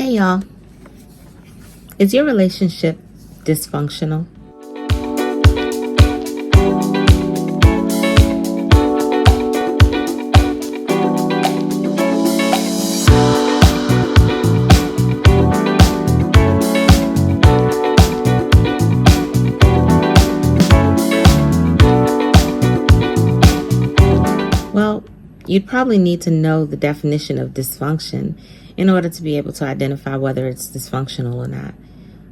Hey y'all, is your relationship dysfunctional? Well, you'd probably need to know the definition of dysfunction in order to be able to identify whether it's dysfunctional or not.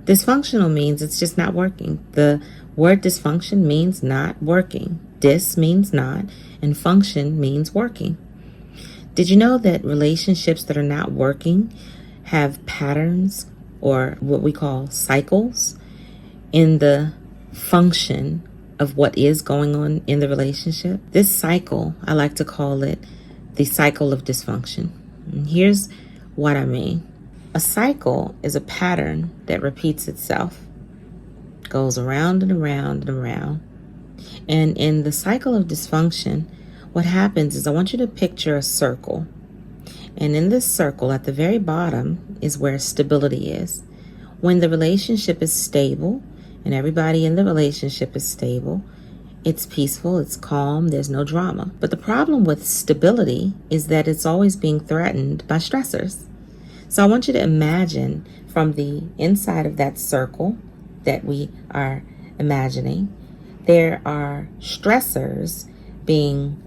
Dysfunctional means it's just not working. The word dysfunction means not working. Dys means not, and function means working. Did you know that relationships that are not working have patterns or what we call cycles in the function of what is going on in the relationship? This cycle, I like to call it the cycle of dysfunction. And here's what I mean. A cycle is a pattern that repeats itself, goes around and around and around. And in the cycle of dysfunction, what happens is I want you to picture a circle. And in this circle, at the very bottom is where stability is. When the relationship is stable and everybody in the relationship is stable, it's peaceful, it's calm, there's no drama. But the problem with stability is that it's always being threatened by stressors. So I want you to imagine from the inside of that circle that we are imagining, there are stressors being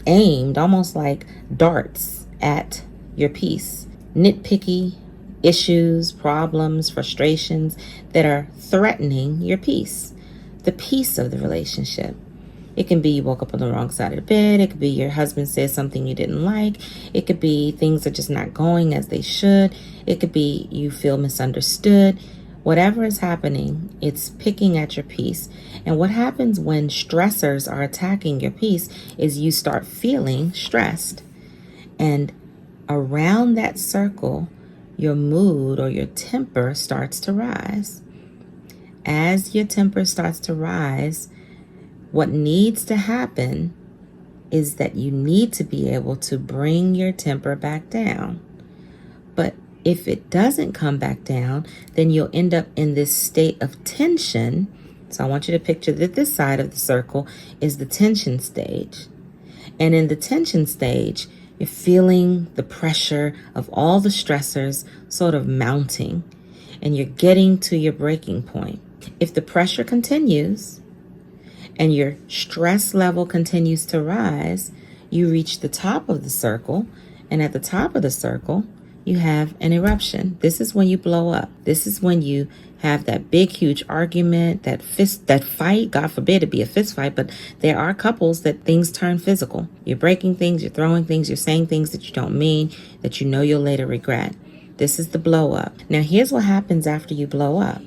aimed almost like darts at your peace. Nitpicky issues, problems, frustrations that are threatening your peace, the peace of the relationship. It can be you woke up on the wrong side of the bed. It could be your husband says something you didn't like. It could be things are just not going as they should. It could be you feel misunderstood. Whatever is happening, it's picking at your peace. And what happens when stressors are attacking your peace is you start feeling stressed. And around that circle, your mood or your temper starts to rise. As your temper starts to rise, what needs to happen is that you need to be able to bring your temper back down. But if it doesn't come back down, then you'll end up in this state of tension. So I want you to picture that this side of the circle is the tension stage. And in the tension stage, you're feeling the pressure of all the stressors sort of mounting, and you're getting to your breaking point. If the pressure continues, and your stress level continues to rise, you reach the top of the circle, and at the top of the circle, you have an eruption. This is when you blow up. This is when you have that big, huge argument, that fight. God forbid it be a fist fight, but there are couples that things turn physical. You're breaking things, you're throwing things, you're saying things that you don't mean, that you know you'll later regret. This is the blow up. Now, here's what happens after you blow up.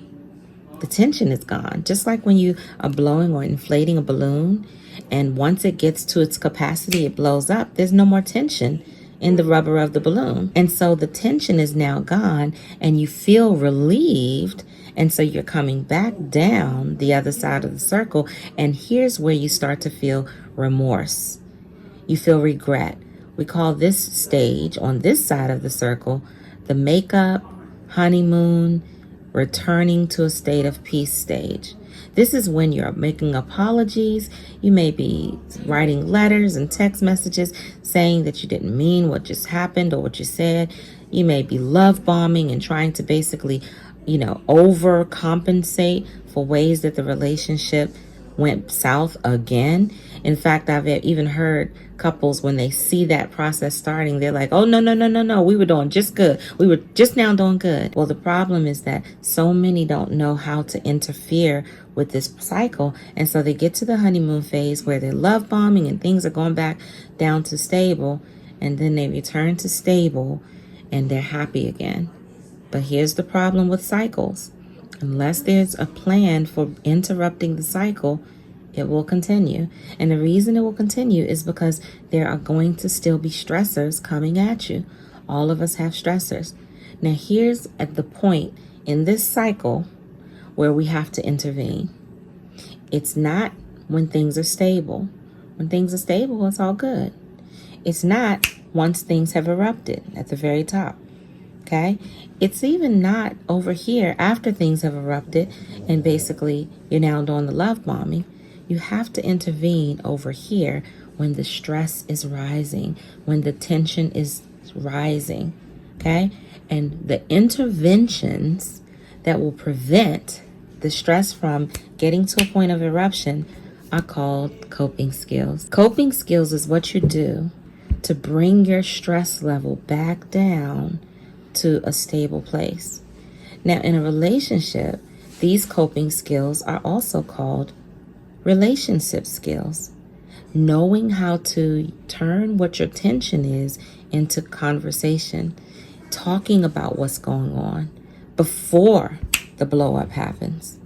The tension is gone. Just like when you are blowing or inflating a balloon, and once it gets to its capacity, it blows up. There's no more tension in the rubber of the balloon. And so the tension is now gone, and you feel relieved. And so you're coming back down the other side of the circle. And here's where you start to feel remorse. You feel regret. We call this stage on this side of the circle the makeup, honeymoon, returning to a state of peace stage. This is when you're making apologies. You may be writing letters and text messages saying that you didn't mean what just happened or what you said. You may be love bombing and trying to basically, overcompensate for ways that the relationship went south again. In fact, I've even heard couples, when they see that process starting, they're like, oh, no. We were doing just good. We were just now doing good. Well, the problem is that so many don't know how to interfere with this cycle. And so they get to the honeymoon phase where they're love bombing and things are going back down to stable. And then they return to stable and they're happy again. But here's the problem with cycles. Unless there's a plan for interrupting the cycle, it will continue. And the reason it will continue is because there are going to still be stressors coming at you. All of us have stressors. Now, here's at the point in this cycle where we have to intervene. It's not when things are stable. When things are stable, it's all good. It's not once things have erupted at the very top. Okay? It's even not over here after things have erupted and basically you're now doing the love bombing. You have to intervene over here when the stress is rising, when the tension is rising. Okay? And the interventions that will prevent the stress from getting to a point of eruption are called coping skills. Coping skills is what you do to bring your stress level back down to a stable place. Now, in a relationship, these coping skills are also called relationship skills. Knowing how to turn what your tension is into conversation, talking about what's going on before the blow up happens.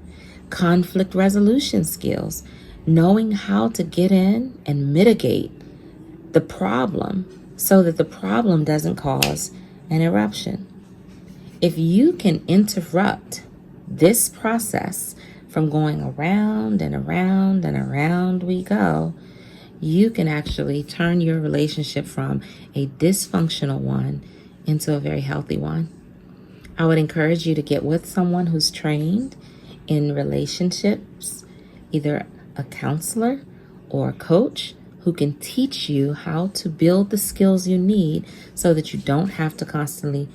Conflict resolution skills, knowing how to get in and mitigate the problem so that the problem doesn't cause an eruption. If you can interrupt this process from going around and around and around we go, you can actually turn your relationship from a dysfunctional one into a very healthy one. I would encourage you to get with someone who's trained in relationships, either a counselor or a coach who can teach you how to build the skills you need so that you don't have to constantly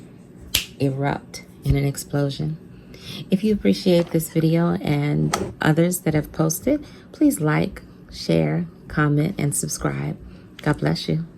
erupt in an explosion. If you appreciate this video and others that have posted, please like, share, comment, and subscribe. God bless you.